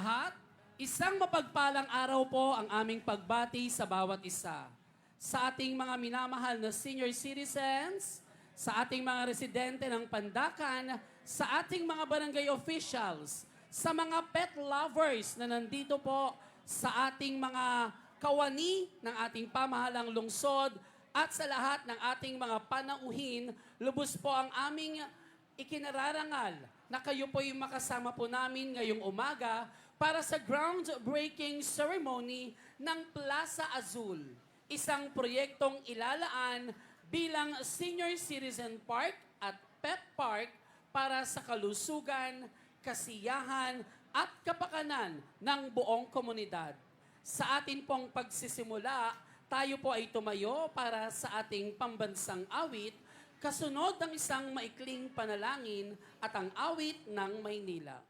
Lahat, isang mapagpalang araw po ang aming pagbati sa bawat isa. Sa ating mga minamahal na senior citizens, sa ating mga residente ng Pandakan, sa ating mga barangay officials, sa mga pet lovers na nandito po, sa ating mga kawani ng ating pamahalang lungsod, at sa lahat ng ating mga panauhin, lubos po ang aming ikinararangal na kayo po'y makasama po namin ngayong umaga para sa groundbreaking ceremony ng Plaza Azul, isang proyektong ilalaan bilang senior citizen park at pet park para sa kalusugan, kasiyahan at kapakanan ng buong komunidad. Sa atin pong pagsisimula, tayo po ay tumayo para sa ating pambansang awit, kasunod ng isang maikling panalangin at ang awit ng Maynila.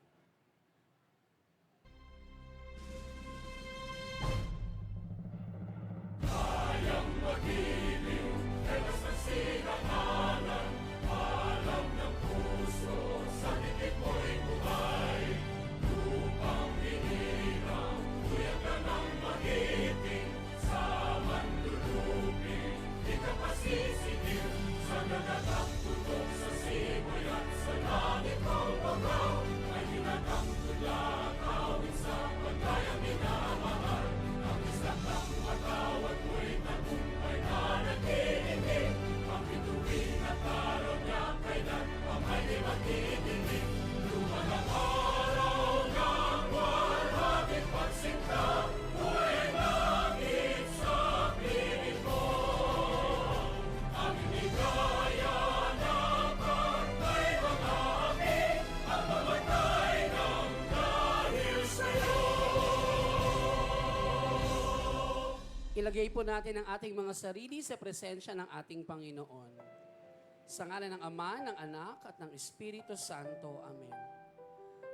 Kayang magiliw, telas ng sinakalan, alam ng puso, sa dikit mo'y buhay. Lupang hinirang, tuyag ka ng magiting, sa manluluping, di ka pasisigil, sa nagatang tutok sa simoy at sa langit ng bangaw, ay hinatang tulad, awit sa pagkayang minamahal, ang islang ng patawad mo'y tagumpay na nag-iingin, ang bituin at araw niya kailan ang may di magdidinig. Luma ng araw ng walhaging pagsinta, buhay langit sa piling ko. Ang inigaya ng pagkay mga aking, ang mamatay ng dahil sa'yo. Ilagay po natin ang ating mga sarili sa presensya ng ating Panginoon. Sa ngalan ng Ama, ng Anak, at ng Espiritu Santo. Amen.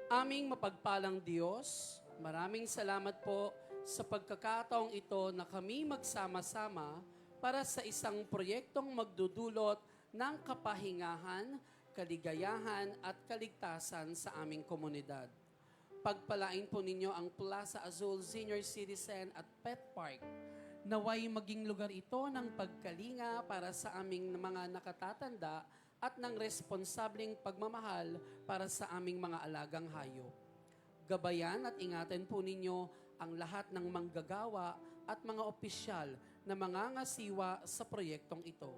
Aming mapagpalang Diyos, maraming salamat po sa pagkakataong ito na kami magsama-sama para sa isang proyektong magdudulot ng kapahingahan, kaligayahan at kaligtasan sa aming komunidad. Pagpalain po ninyo ang Plaza Azul Senior Citizen at Pet Park. Naway maging lugar ito ng pagkalinga para sa aming mga nakatatanda at ng responsableng pagmamahal para sa aming mga alagang hayop. Gabayan at ingatan po ninyo ang lahat ng manggagawa at mga opisyal na mangangasiwa sa proyektong ito.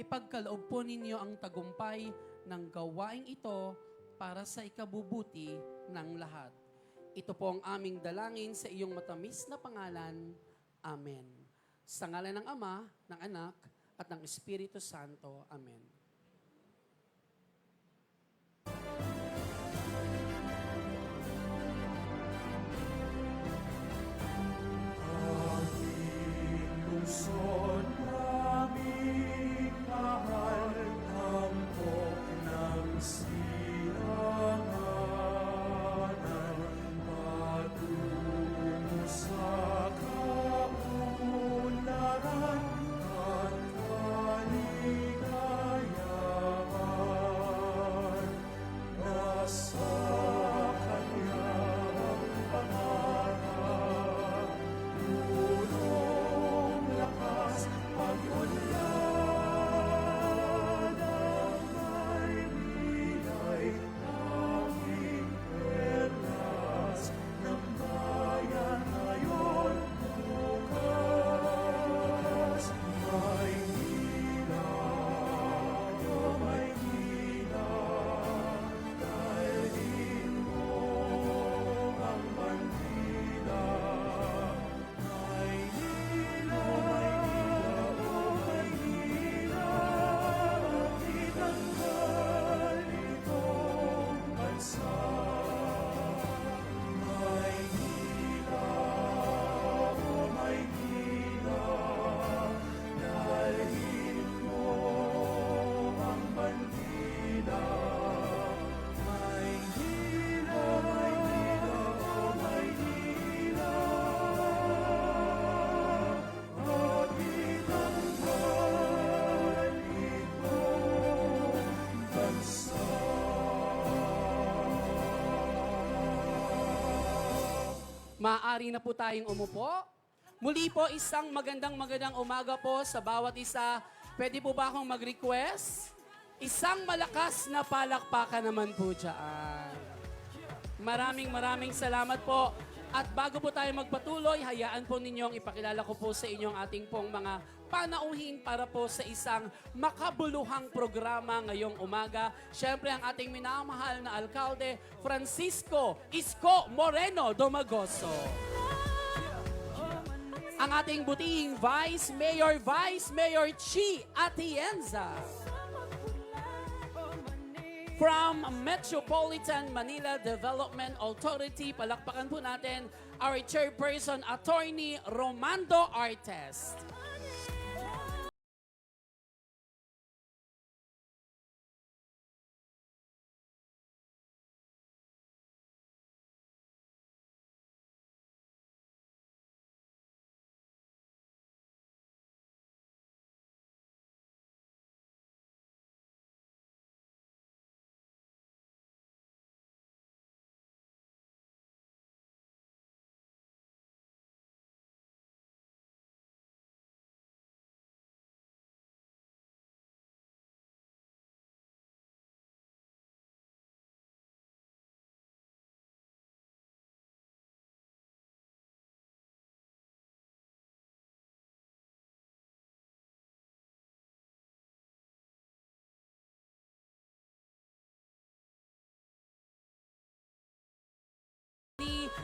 Ipagkaloob po ninyo ang tagumpay ng gawaing ito para sa ikabubuti ng lahat. Ito po ang aming dalangin sa iyong matamis na pangalan. Amen. Sa ngalan ng Ama, ng Anak, at ng Espiritu Santo. Amen. Lungsod naming mahal, tampok ng silanganan, patungo sa kaunlaran at kaligayahan. Maaari na po tayong umupo. Muli po, isang magandang umaga po sa bawat isa. Pwede po ba akong mag-request? Isang malakas na palakpakan naman po dyan. Maraming salamat po. At bago po tayo magpatuloy, hayaan po ninyong ipakilala ko po sa inyong ating pong mga panauhin para po sa isang makabuluhang programa ngayong umaga. Siyempre ang ating minamahal na alkalde, Francisco Isko Moreno Domagoso. Ang ating butihing Vice Mayor Chi Atienza. From Metropolitan Manila Development Authority, palakpakan po natin our chairperson, Attorney Romando Artes.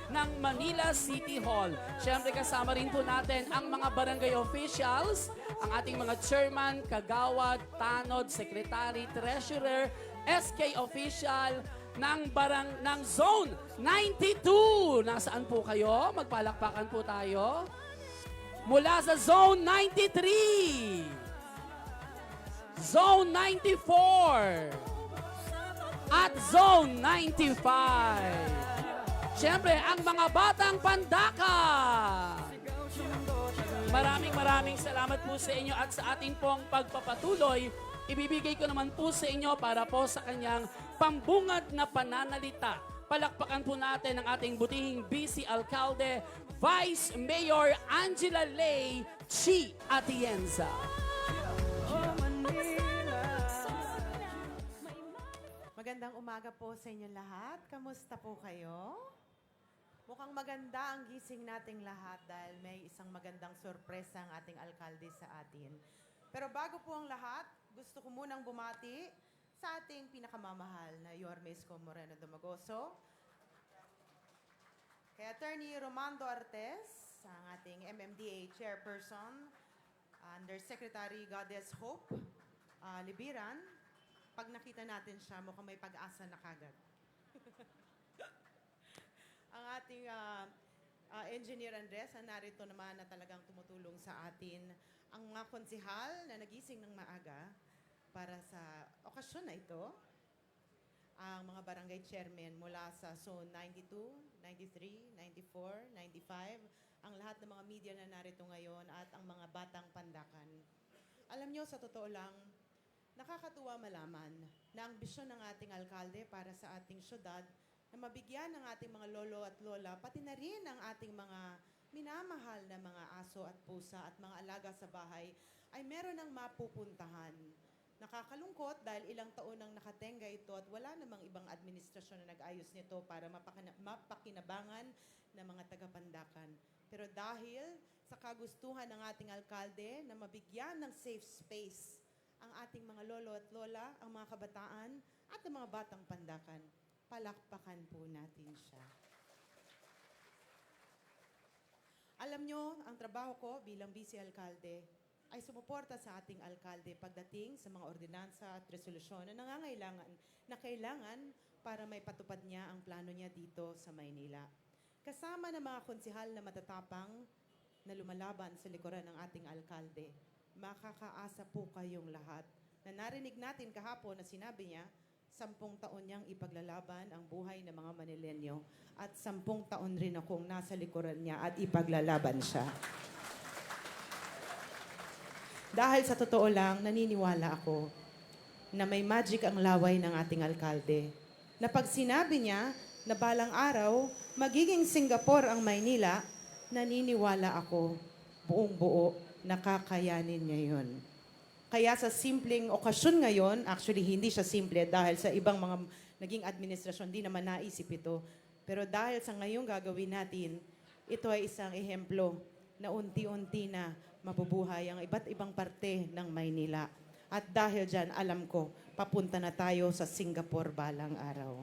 Ng Manila City Hall. Siyempre kasama rin po natin ang mga barangay officials, ang ating mga chairman, kagawad, tanod, secretary, treasurer, SK official ng Zone 92. Nasaan po kayo? Magpalakpakan po tayo. Mula sa Zone 93, Zone 94, at Zone 95. Siyempre, ang mga batang Pandaka. Maraming salamat po sa inyo at sa ating pong pagpapatuloy. Ibibigay ko naman po sa inyo para po sa kanyang pambungad na pananalita. Palakpakan po natin ang ating butihing BC Alcalde, Vice Mayor Angela Ley Chi Atienza. Magandang umaga po sa inyo lahat. Kamusta po kayo? Mukhang maganda ang gising nating lahat dahil may isang magandang sorpresa ang ating alkalde sa atin. Pero bago po ang lahat, gusto ko munang bumati sa ating pinakamamahal na Yorme Isko Moreno Domagoso, kay Attorney Romando Artes, ang ating MMDA Chairperson, Undersecretary Goddess Hope Libiran. Pag nakita natin siya, mukhang may pag-asa na kagad. Ang ating Engineer Andres, na narito naman na talagang tumutulong sa atin. Ang mga konsihal na nagising ng maaga para sa okasyon na ito. Ang mga barangay chairman mula sa Zone 92, 93, 94, 95. Ang lahat ng mga media na narito ngayon at ang mga batang Pandakan. Alam nyo, sa totoo lang, nakakatuwa malaman na ang bisyon ng ating alkalde para sa ating syudad na mabigyan ng ating mga lolo at lola, pati na rin ang ating mga minamahal na mga aso at pusa at mga alaga sa bahay, ay meron ng mapupuntahan. Nakakalungkot dahil ilang taon nang nakatenga ito at wala namang ibang administrasyon na nag-ayos nito para mapakinabangan ng mga taga-Pandakan. Pero dahil sa kagustuhan ng ating alkalde na mabigyan ng safe space ang ating mga lolo at lola, ang mga kabataan at ang mga batang Pandakan, palakpakan po natin siya. Alam nyo, ang trabaho ko bilang vice alkalde ay sumuporta sa ating alkalde pagdating sa mga ordinansa at resolusyon na kailangan para may patupad niya ang plano niya dito sa Maynila. Kasama ng mga konsihal na matatapang na lumalaban sa likuran ng ating alkalde, makakaasa po kayong lahat na narinig natin kahapon na sinabi niya, 10 taon niyang ipaglalaban ang buhay ng mga Manilenyo at 10 taon rin akong nasa likuran niya at ipaglalaban siya. Dahil sa totoo lang, naniniwala ako na may magic ang laway ng ating alkalde. Na pag sinabi niya na balang araw, magiging Singapore ang Maynila, naniniwala ako, buong buo, nakakayanin niya yun. Kaya sa simpleng okasyon ngayon, actually hindi siya simple dahil sa ibang mga naging administrasyon, di naman naisip ito. Pero dahil sa ngayong gagawin natin, ito ay isang ehemplo na unti-unti na mabubuhay ang iba't ibang parte ng Maynila. At dahil dyan, alam ko, papunta na tayo sa Singapore balang araw.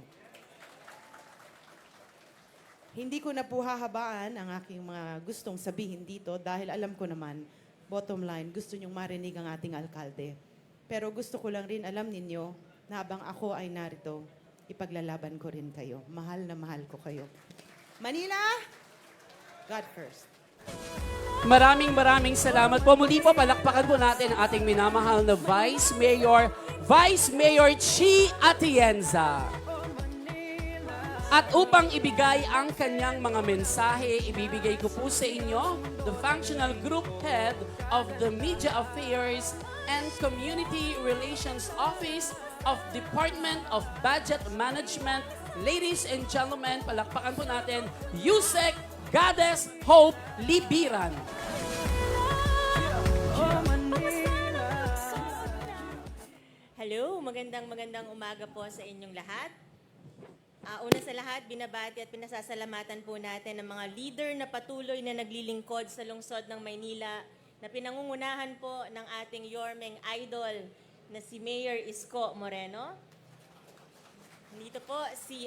Hindi ko na po hahabaan ang aking mga gustong sabihin dito dahil alam ko naman, bottom line, gusto nyong marinig ang ating alkalde. Pero gusto ko lang rin alam ninyo na habang ako ay narito, ipaglalaban ko rin kayo. Mahal na mahal ko kayo. Manila, God first. Maraming salamat po. Muli po, palakpakan po natin ang ating minamahal na Vice Mayor Chi Atienza. At upang ibigay ang kanyang mga mensahe, ibibigay ko po sa inyo the Functional Group Head of the Media Affairs and Community Relations Office of Department of Budget Management. Ladies and gentlemen, palakpakan po natin, Yusek Goddess Hope Libiran. Hello, magandang umaga po sa inyong lahat. Una sa lahat, binabati at pinasasalamatan po natin ang mga leader na patuloy na naglilingkod sa lungsod ng Maynila na pinangungunahan po ng ating Yormeng idol na si Mayor Isko Moreno. Dito po,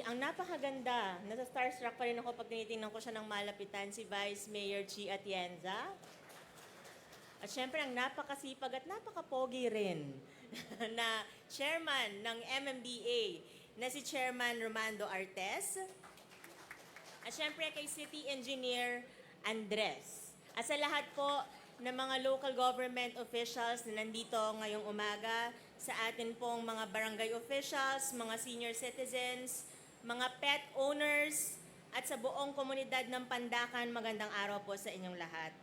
ang napakaganda, nasa starstruck pa rin ako pag tinitingnan ko siya ng malapitan, si Vice Mayor Chi Atienza. At syempre, ang napakasipag at napakapogi rin na chairman ng MMDA na si Chairman Romando Artes. At syempre kay City Engineer Andres. At sa lahat po ng mga local government officials na nandito ngayong umaga, sa atin pong mga barangay officials, mga senior citizens, mga pet owners, at sa buong komunidad ng Pandacan, magandang araw po sa inyong lahat.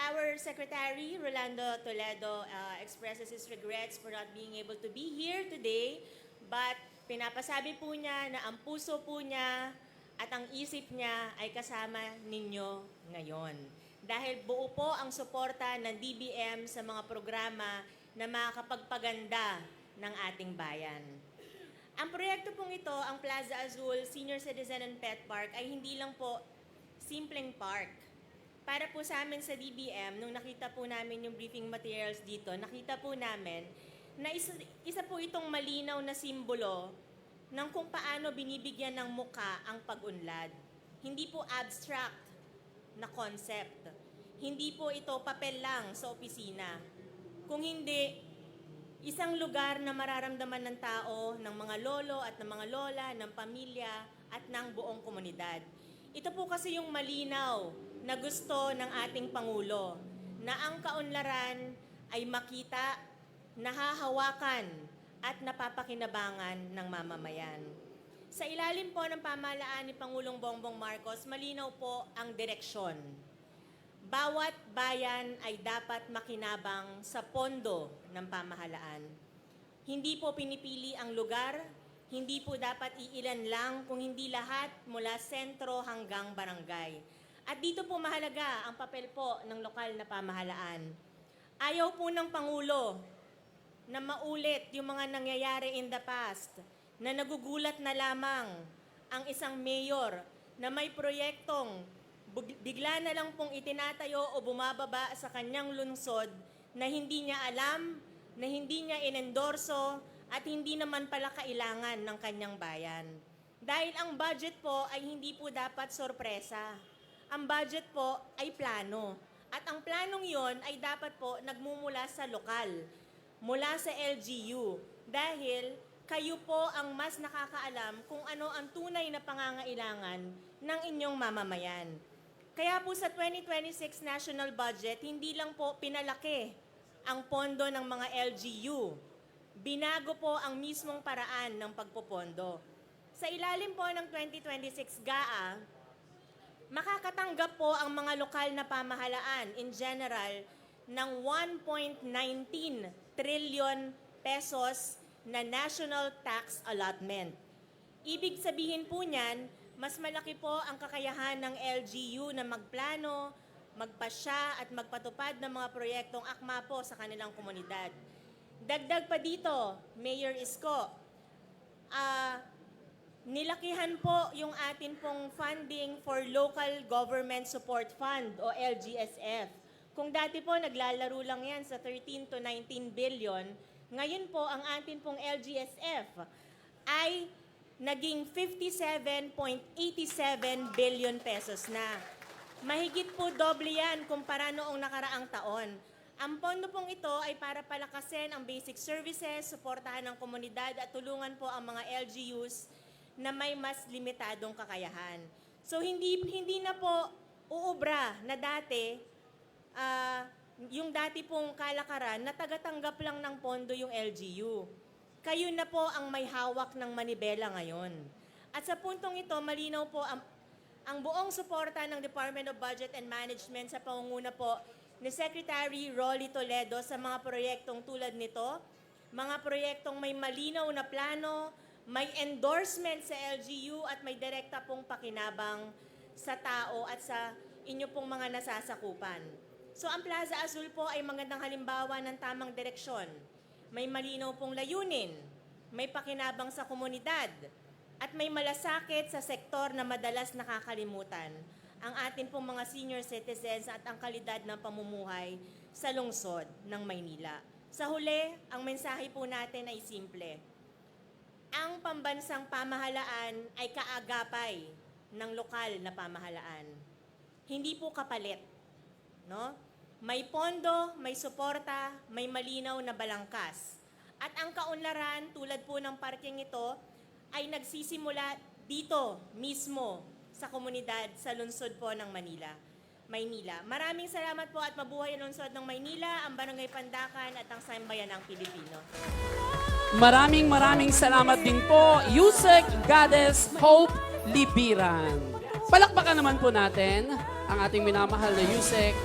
Our Secretary, Rolando Toledo, expresses his regrets for not being able to be here today, but pinapasabi po niya na ang puso po niya at ang isip niya ay kasama ninyo ngayon. Dahil buo po ang suporta ng DBM sa mga programa na makakapagpaganda ng ating bayan. Ang proyekto pong ito, ang Plaza Azul Senior Citizen and Pet Park, ay hindi lang po simpleng park. Para po sa amin sa DBM, nung nakita po namin yung briefing materials dito, nakita po namin na isa po itong malinaw na simbolo ng kung paano binibigyan ng muka ang pag-unlad. Hindi po abstract na concept. Hindi po ito papel lang sa opisina. Kung hindi, isang lugar na mararamdaman ng tao, ng mga lolo at ng mga lola, ng pamilya at ng buong komunidad. Ito po kasi yung malinaw na gusto ng ating Pangulo, na ang kaunlaran ay makita, nahahawakan at napapakinabangan ng mamamayan. Sa ilalim po ng pamahalaan ni Pangulong Bongbong Marcos, malinaw po ang direksyon. Bawat bayan ay dapat makinabang sa pondo ng pamahalaan. Hindi po pinipili ang lugar, hindi po dapat iilan lang kung hindi lahat mula sentro hanggang barangay. At dito po mahalaga ang papel po ng lokal na pamahalaan. Ayaw po ng Pangulo na maulit yung mga nangyayari in the past, na nagugulat na lamang ang isang mayor na may proyektong bigla na lang pong itinatayo o bumababa sa kanyang lungsod na hindi niya alam, na hindi niya inendorso at hindi naman pala kailangan ng kanyang bayan. Dahil ang budget po ay hindi po dapat sorpresa. Ang budget po ay plano. At ang planong yon ay dapat po nagmumula sa lokal, mula sa LGU. Dahil kayo po ang mas nakakaalam kung ano ang tunay na pangangailangan ng inyong mamamayan. Kaya po sa 2026 national budget, hindi lang po pinalaki ang pondo ng mga LGU. Binago po ang mismong paraan ng pagpopondo. Sa ilalim po ng 2026 GAA, makakatanggap po ang mga lokal na pamahalaan in general ng 1.19 trillion pesos na national tax allotment. Ibig sabihin po niyan, mas malaki po ang kakayahan ng LGU na magplano, magpasya at magpatupad ng mga proyektong akma po sa kanilang komunidad. Dagdag pa dito, Mayor Isko, nilakihan po yung atin pong funding for Local Government Support Fund o LGSF. Kung dati po naglalaro lang yan sa 13 to 19 billion, ngayon po ang atin pong LGSF ay naging 57.87 billion pesos na. Mahigit po doble yan kumpara noong nakaraang taon. Ang pondo pong ito ay para palakasin ang basic services, suportahan ng komunidad at tulungan po ang mga LGUs na may mas limitadong kakayahan. So hindi na po uubra na dati, yung dati pong kalakaran na tagatanggap lang ng pondo yung LGU. Kayo na po ang may hawak ng manibela ngayon. At sa puntong ito, malinaw po ang buong suporta ng Department of Budget and Management sa pangunguna po ni Secretary Rolly Toledo sa mga proyektong tulad nito, mga proyektong may malinaw na plano, may endorsement sa LGU at may direkta pong pakinabang sa tao at sa inyo pong mga nasasakupan. So ang Plaza Azul po ay magandang halimbawa ng tamang direksyon. May malinaw pong layunin, may pakinabang sa komunidad, at may malasakit sa sektor na madalas nakakalimutan, ang atin pong mga senior citizens at ang kalidad ng pamumuhay sa lungsod ng Maynila. Sa huli, ang mensahe po natin ay simple. Ang pambansang pamahalaan ay kaagapay ng lokal na pamahalaan. Hindi po kapalit, no? May pondo, may suporta, may malinaw na balangkas. At ang kaunlaran, tulad po ng parking ito, ay nagsisimula dito mismo sa komunidad, sa lungsod po ng Maynila. Maraming salamat po at mabuhay ang lungsod ng Maynila, ang Barangay Pandakan at ang Sambayanang Pilipino. Maraming salamat din po, Yusek Goddess Hope Libiran. Palakpakan naman po natin ang ating minamahal na Yusek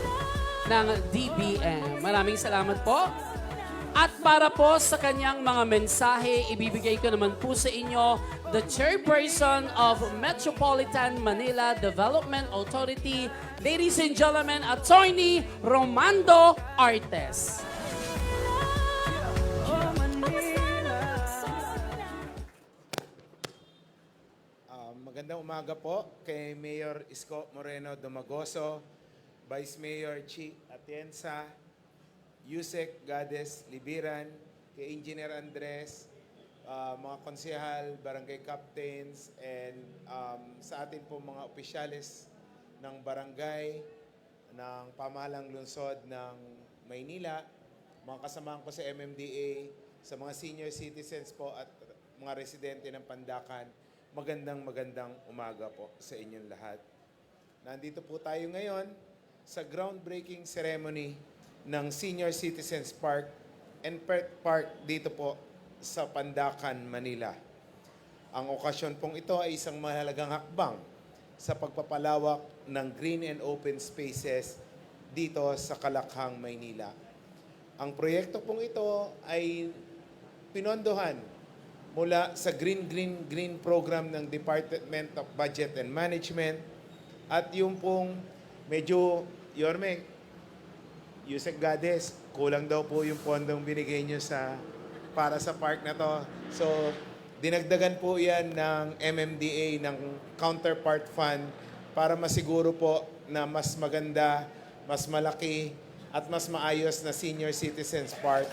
ng DBM. Maraming salamat po. At para po sa kanyang mga mensahe, ibibigay ko naman po sa inyo the Chairperson of Metropolitan Manila Development Authority, ladies and gentlemen, Attorney Romando Artes. Magandang umaga po kay Mayor Isko Moreno Domagoso, Vice Mayor Chi Atienza, Yusek Goddess Libiran, kay Engineer Andres, mga konsehal, barangay captains, and sa atin po mga opisyalis ng barangay, ng pamahalang lungsod ng Maynila, mga kasamahan ko sa MMDA, sa mga senior citizens po at mga residente ng Pandakan, magandang umaga po sa inyong lahat. Nandito po tayo ngayon sa groundbreaking ceremony ng Senior Citizens Park and Pet Park dito po sa Pandakan, Manila. Ang okasyon pong ito ay isang mahalagang hakbang sa pagpapalawak ng green and open spaces dito sa Kalakhang, Maynila. Ang proyekto pong ito ay pinondohan mula sa Green program ng Department of Budget and Management at yung pong medyo, Yorme, Yusek Goddess, kulang daw po yung pondong binigay nyo para sa park na to. So, dinagdagan po yan ng MMDA, ng counterpart fund para masiguro po na mas maganda, mas malaki, at mas maayos na senior citizens park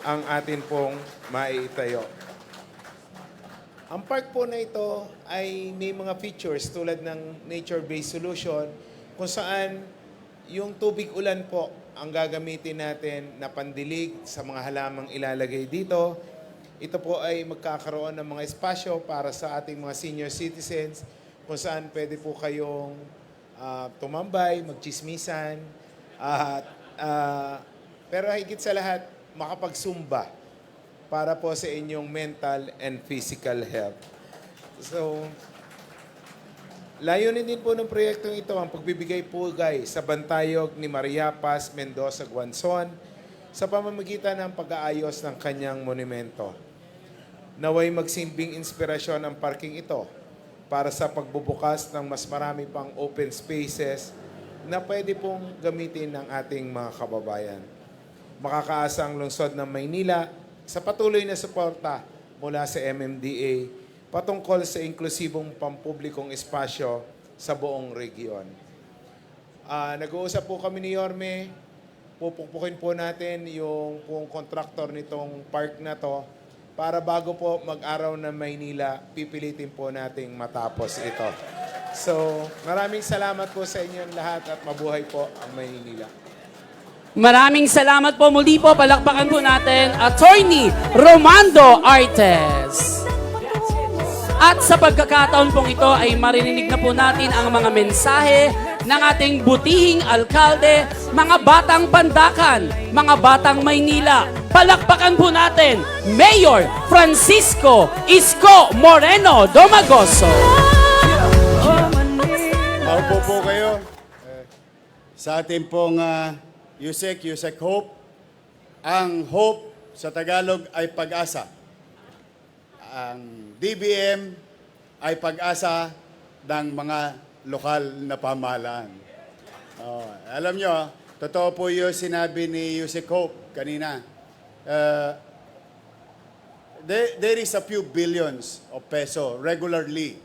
ang atin pong maitayo. Ang park po na ito ay may mga features tulad ng nature-based solution kung saan yung tubig ulan po ang gagamitin natin na pandilig sa mga halamang ilalagay dito. Ito po ay magkakaroon ng mga espasyo para sa ating mga senior citizens kung saan pwede po kayong tumambay, magchismisan, pero higit sa lahat, makapagsumba para po sa inyong mental and physical health. So, layunin din po ng proyektong ito ang pagbibigay pugay sa bantayog ni Maria Paz Mendoza Guanzon sa pamamagitan ng pag-aayos ng kanyang monumento. Naway magsilbing inspirasyon ang parking ito para sa pagbubukas ng mas marami pang open spaces na pwede pong gamitin ng ating mga kababayan. Makakaasa ang lungsod ng Maynila sa patuloy na suporta mula sa MMDA patungkol sa inklusibong pampublikong espasyo sa buong region. Nag-uusap po kami ni Yorme, pupukpukin po natin yung kontraktor nitong park na to para bago po mag-araw ng Maynila, pipilitin po nating matapos ito. So, maraming salamat po sa inyong lahat at mabuhay po ang Maynila. Maraming salamat po muli po. Palakpakan po natin Attorney Romando Artes. At sa pagkakataon pong ito ay maririnig na po natin ang mga mensahe ng ating butihing alkalde, mga batang Pandakan, mga batang Maynila. Palakpakan po natin Mayor Francisco Isko Moreno Domagoso. Maupo po kayo. Sa ating pong Yusek Hope. Ang hope sa Tagalog ay pag-asa. Ang DBM ay pag-asa ng mga lokal na pamahalaan. Alam nyo, totoo po yung sinabi ni Yusek Hope kanina. There is a few billions of peso regularly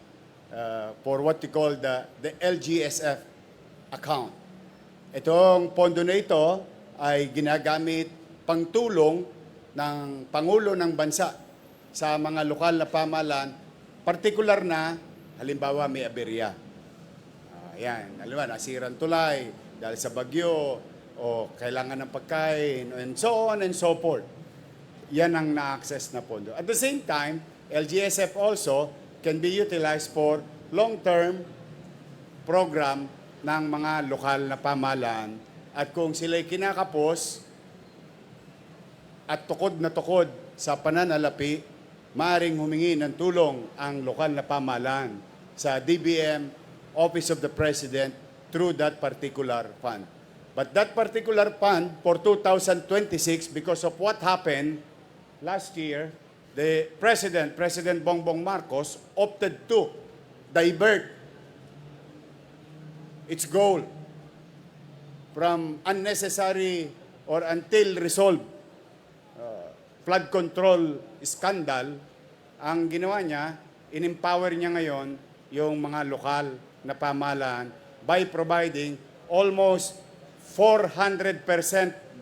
for what we call the LGSF account. Itong pondo na ito ay ginagamit pangtulong ng Pangulo ng Bansa sa mga lokal na pamahalaan, partikular na, halimbawa may aberya. Yan, halimbawa nasirang tulay dahil sa bagyo o kailangan ng pagkain and so on and so forth. Yan ang na-access na pondo. At the same time, LGSF also can be utilized for long-term program ng mga lokal na pamahalaan. At kung sila'y kinakapos at tukod na tukod sa pananalapi, maaaring humingi ng tulong ang lokal na pamahalaan sa DBM, Office of the President, through that particular fund. But that particular fund for 2026, because of what happened last year, the President Bongbong Marcos, opted to divert its goal from unnecessary or until resolved flood control scandal. Ang ginawa niya, in-empower niya ngayon yung mga lokal na pamahalaan by providing almost 400%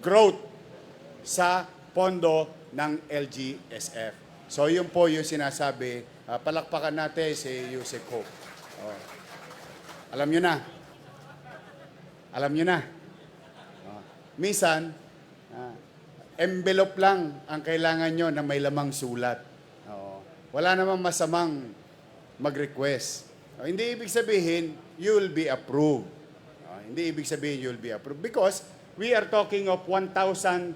growth sa pondo ng LGSF. So yun po yung sinasabi. Palakpakan natin si Yusek Hope. Alam nyo na. Alam nyo na. Minsan, envelope lang ang kailangan nyo na may lamang sulat. Wala namang masamang mag-request. Hindi ibig sabihin, you will be approved. Hindi ibig sabihin, you will be approved. Because we are talking of 1,600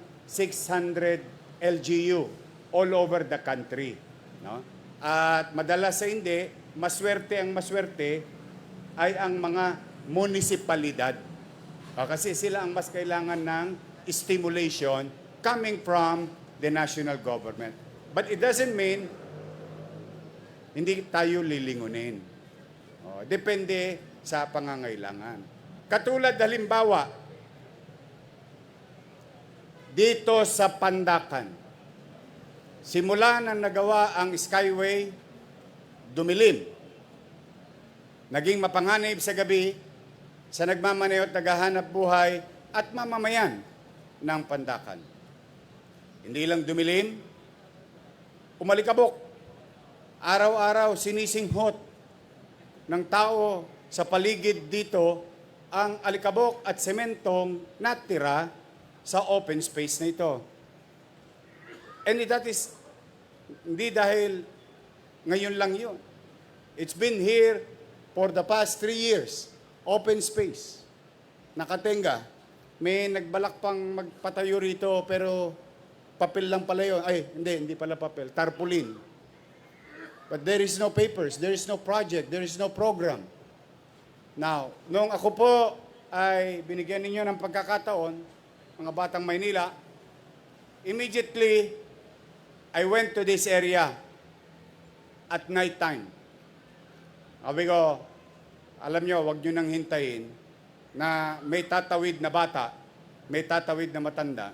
LGU all over the country. No? At madalas sa hindi, maswerte ay ang mga munisipalidad. Kasi sila ang mas kailangan ng stimulation coming from the national government. But it doesn't mean hindi tayo lilingunin. Depende sa pangangailangan. Katulad halimbawa, dito sa Pandakan, simula nang nagawa ang Skyway, dumilim. Naging mapanganib sa gabi sa nagmamaneho at naghahanap buhay at mamamayan ng Pandakan. Hindi lang dumilim, umalikabok. Araw-araw sinisinghot ng tao sa paligid dito ang alikabok at sementong natira sa open space na ito. And that is hindi dahil ngayon lang yun. It's been here for the past 3 years. Open space. Nakatenga. May nagbalak pang magpatayo rito pero papel lang pala yun. Ay, hindi pala papel. Tarpaulin. But there is no papers, there is no project, there is no program. Now, nung ako po ay binigyan ninyo ng pagkakataon, mga batang Maynila, immediately, I went to this area at night time. Sabi ko, alam nyo, wag nyo nang hintayin na may tatawid na bata, may tatawid na matanda,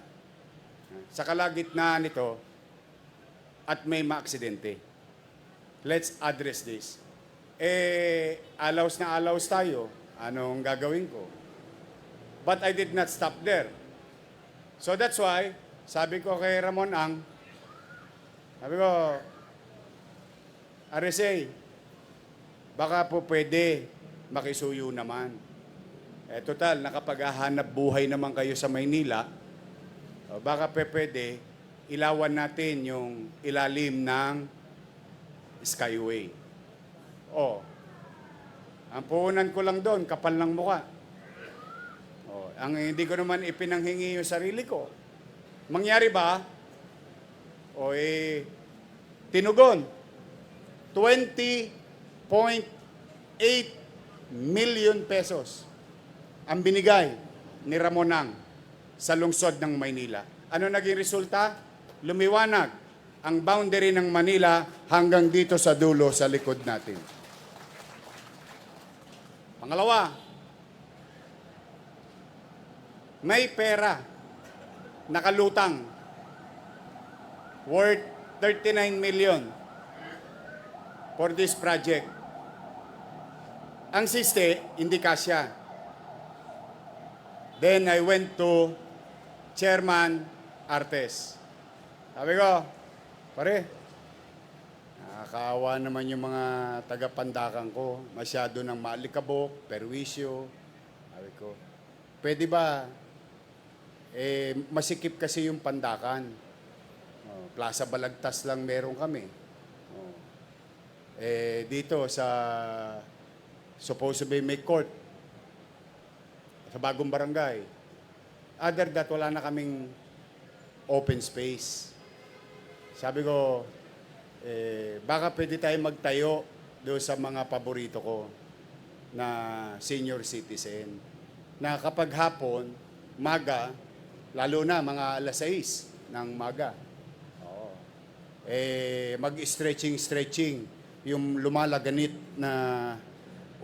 sa kalagitnaan nito, at may maaksidente. Let's address this. Alaws na alaws tayo. Anong gagawin ko? But I did not stop there. So that's why, sabi ko kay Ramon Ang, sabi ko, RSA, baka po pwede makisuyo naman. Total, nakapaghahanap buhay naman kayo sa Maynila, baka pwede ilawan natin yung ilalim ng Skyway. Ang puhunan ko lang doon, kapal ng muka. Ang hindi ko naman ipinanghingi yung sarili ko. Mangyari ba? Tinugon. 20.8 million pesos ang binigay ni Ramonang sa lungsod ng Maynila. Ano naging resulta? Lumiwanag ang boundary ng Manila hanggang dito sa dulo sa likod natin. Pangalawa, may pera nakalutang worth 39 million for this project. Ang siste, hindi kasya. Then I went to Chairman Artes. Sabi ko, pare, nakakaawa naman yung mga taga-Pandakan ko. Masyado ng maalikabok, perwisyo. Sabi ko, pwede ba, masikip kasi yung Pandakan. Plaza Balagtas lang meron kami. Dito sa, supposed to be may court, sa bagong barangay. Other that, wala na kaming open space. Sabi ko, baka pwede tayo magtayo doon sa mga paborito ko na senior citizen. Na kapag hapon, maga, lalo na mga alas 6 ng maga, mag-stretching yung lumalaganit na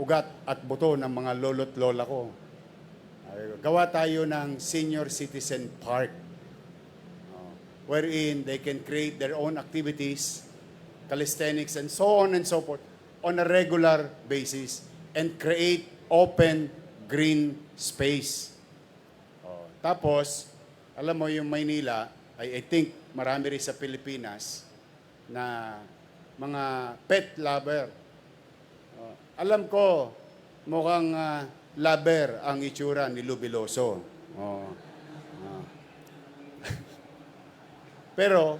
ugat at buto ng mga lolo't lola ko. Gawa tayo ng senior citizen park wherein they can create their own activities, calisthenics, and so on and so forth on a regular basis and create open green space. Tapos, alam mo yung Maynila, I think marami rin sa Pilipinas na mga pet lover. Alam ko, mukhang lover ang itsura ni Lubiloso. Pero,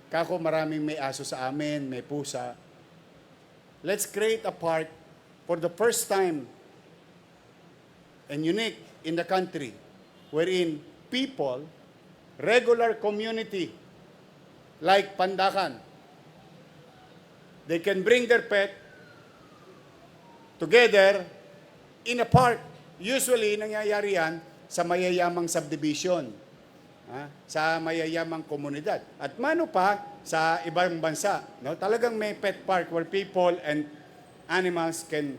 kako maraming may aso sa amin, may pusa. Let's create a park for the first time and unique in the country wherein people, regular community, like Pandakan, they can bring their pet together in a park. Usually, nangyayari yan sa mayayamang subdivision, sa mayayamang komunidad. At mano pa sa ibang bansa. No? Talagang may pet park where people and animals can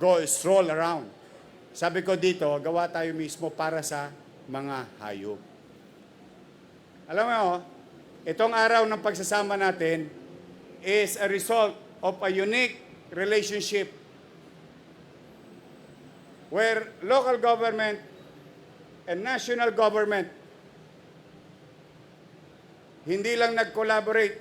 go stroll around. Sabi ko dito, gawa tayo mismo para sa mga hayop. Alam mo, itong araw ng pagsasama natin is a result of a unique relationship where local government and national government hindi lang nag-collaborate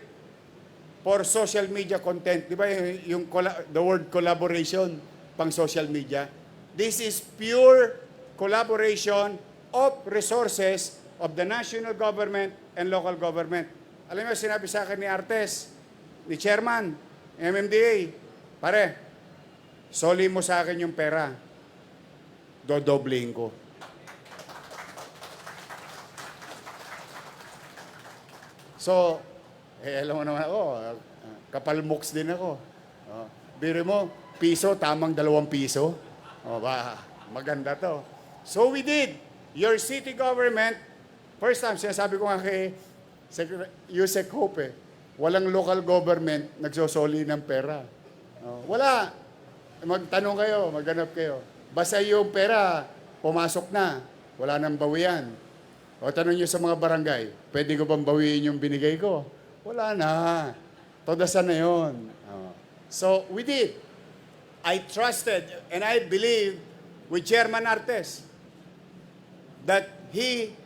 for social media content. Di ba yung the word collaboration pang social media? This is pure collaboration of resources of the national government and local government. Alam mo, sinabi sa akin ni Artes, ni Chairman, MMDA, pare, soli mo sa akin yung pera. Dodobling ko. So, alam mo naman ako, kapalmoks din ako. Biro mo, piso, tamang 2 piso. Maganda to. So we did. Your city government, first time, sinasabi ko nga kay Yusek Hope, walang local government nagsosoli ng pera. Wala. Magtanong kayo, maghanap kayo. Basta yung pera, pumasok na. Wala nang bawian. O tanong nyo sa mga barangay, pwede ko bang bawiin yung binigay ko? Wala na. Todasan na yun. So, we did. I trusted and I believed with Chairman Artes that he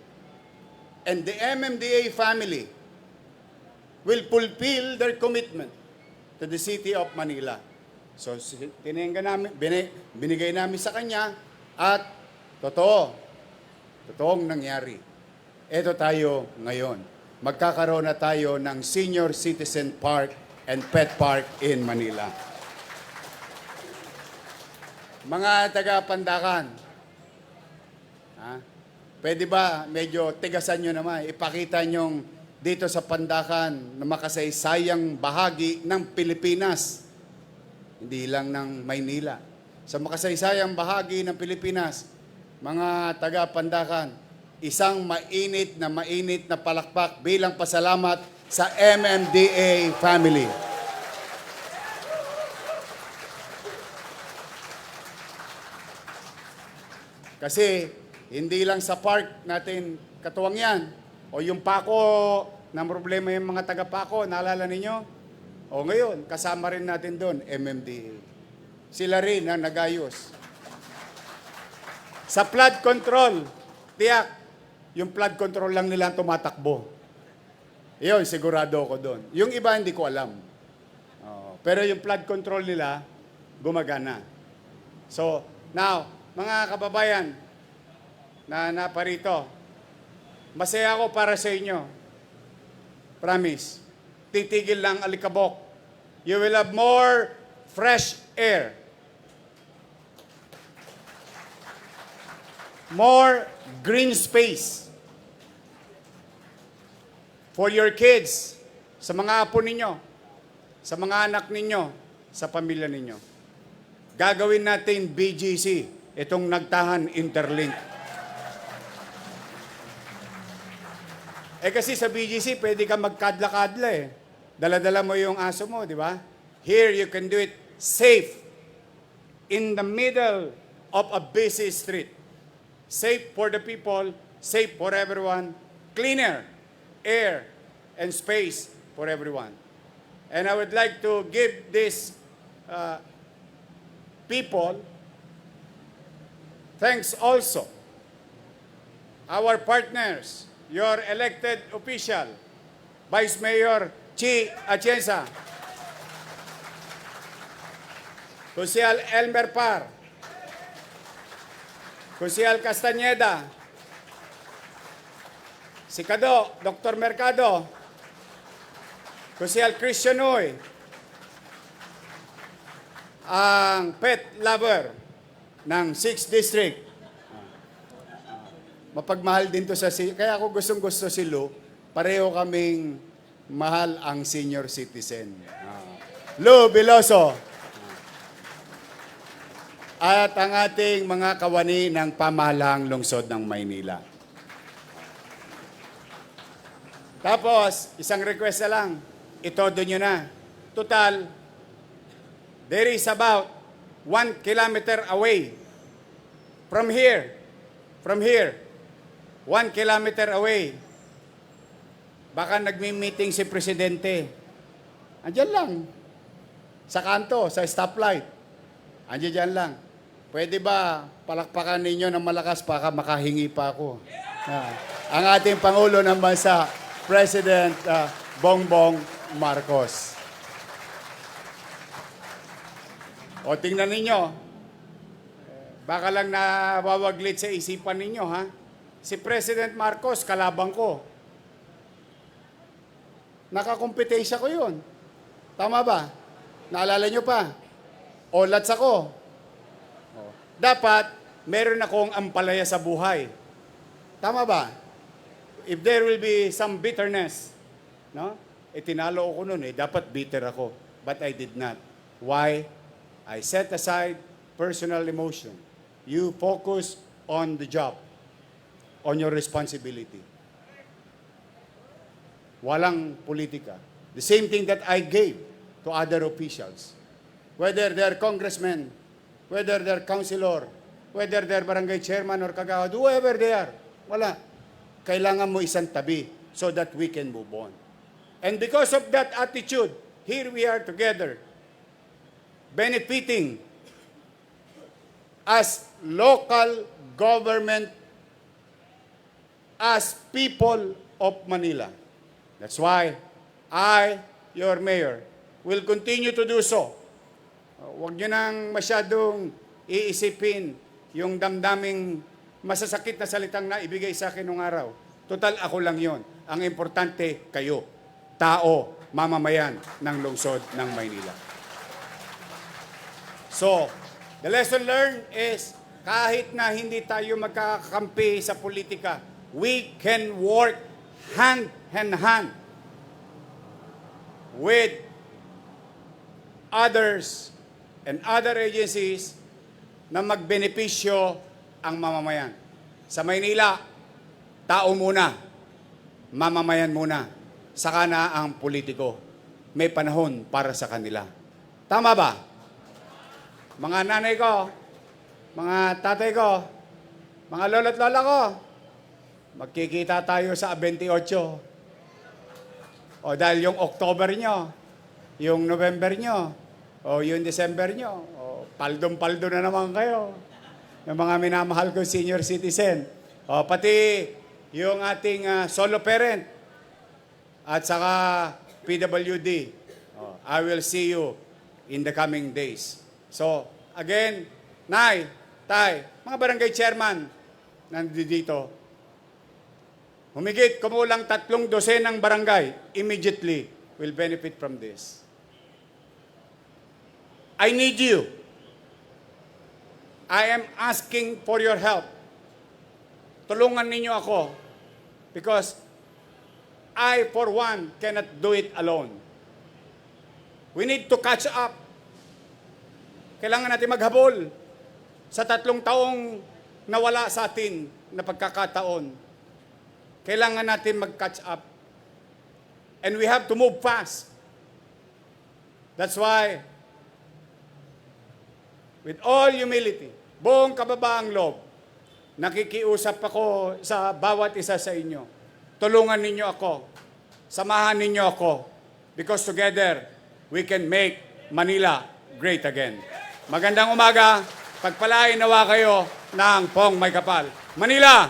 and the MMDA family will fulfill their commitment to the city of Manila. So, binigay namin sa kanya at totoong nangyari. Ito tayo ngayon. Magkakaroon na tayo ng Senior Citizen Park and Pet Park in Manila. Mga taga-Pandakan, pwede ba medyo tigasan nyo naman, ipakita nyong dito sa Pandakan na makasaysayang bahagi ng Pilipinas, hindi lang ng Maynila. Sa makasaysayang bahagi ng Pilipinas, mga taga-Pandakan, isang mainit na palakpak bilang pasalamat sa MMDA family. Kasi hindi lang sa park natin katuwang yan. O yung Paco, na problema yung mga taga-Paco, naalala ninyo? O ngayon, kasama rin natin doon, MMDA. Sila rin ang nagayos. Sa flood control, tiyak, yung flood control lang nila ang tumatakbo. Iyon, sigurado ako doon. Yung iba, hindi ko alam. Pero yung flood control nila, gumagana. So, now, mga kababayan na naparito, masaya ako para sa inyo. Promise. Titigil lang alikabok. You will have more fresh air. More green space for your kids, sa mga apo ninyo, sa mga anak ninyo, sa pamilya ninyo. Gagawin natin BGC, itong Nagtahan Interlink. Kasi sa BGC, pwede ka magkadla-kadla eh. Dala-dala mo yung aso mo, di ba? Here, you can do it safe in the middle of a busy street. Safe for the people, safe for everyone, cleaner air and space for everyone. And I would like to give this people thanks also. Our partners, your elected official, Vice Mayor Chi Atienza, Kusiyal Elmer Par, Kusiyal Castañeda, si Kado, Dr. Mercado, Kusiyal Christian Uy, ang pet lover ng 6th District. Mapagmahal din to sa kaya ako gustong-gusto si Lou, pareho kaming mahal ang senior citizen. Lou Veloso. At ang ating mga kawani ng pamahalaang lungsod ng Maynila. Tapos, isang request na lang. Itodo nyo na. Total, there is about 1 kilometer away from here. 1 kilometer away. Baka nagmi-meeting si Presidente. Andiyan lang. Sa kanto, sa stoplight. Andiyan lang. Pwede ba palakpakan ninyo ng malakas para makahingi pa ako? Ang ating Pangulo ng Bansa, President Bongbong Marcos. O tingnan ninyo, baka lang nawawaglit sa isipan ninyo, ha? Si President Marcos, kalabang ko. Nakakompetensya ko yun. Tama ba? Naalala nyo pa? Olats ako. Dapat, meron akong ampalaya sa buhay. Tama ba? If there will be some bitterness, no? Tinalo ako noon eh. Dapat bitter ako. But I did not. Why? I set aside personal emotion. You focus on the job, on your responsibility. Walang politika. The same thing that I gave to other officials. Whether they're congressmen, whether they're councilor, whether they're barangay chairman or kagawad, whoever they are, wala. Kailangan mo isang tabi so that we can move on. And because of that attitude, here we are together, benefiting as local government, as people of Manila. That's why I, your mayor, will continue to do so. Huwag nyo nang masyadong iisipin yung damdaming masasakit na salitang na ibigay sa akin nung araw. Total, ako lang yon. Ang importante, kayo. Tao, mamamayan ng lungsod ng Maynila. So, the lesson learned is, kahit na hindi tayo magkakakampi sa politika, we can work hand in hand with others and other agencies na magbenepisyo ang mamamayan. Sa Maynila, tao muna, mamamayan muna, saka na ang politiko. May panahon para sa kanila. Tama ba? Mga nanay ko, mga tatay ko, mga lolo't lola ko, magkikita tayo sa 28. O dahil yung October nyo, yung November nyo, o yung December nyo, o paldong-paldo na naman kayo. Yung mga minamahal ko senior citizen. O pati yung ating solo parent at saka PWD. O, I will see you in the coming days. So, again, Nay, Tay, mga barangay chairman nandito, humigit kumulang 3 dosenang barangay immediately will benefit from this. I need you. I am asking for your help. Tulungan ninyo ako because I, for one, cannot do it alone. We need to catch up. Kailangan natin maghabol sa 3 taong nawala sa atin na pagkakataon. Kailangan natin mag-catch up. And we have to move fast. That's why, with all humility, buong kababaang loob, nakikiusap ako sa bawat isa sa inyo. Tulungan ninyo ako. Samahan ninyo ako. Because together, we can make Manila great again. Magandang umaga. Pagpalain nawa kayo ng Pong May Kapal. Manila!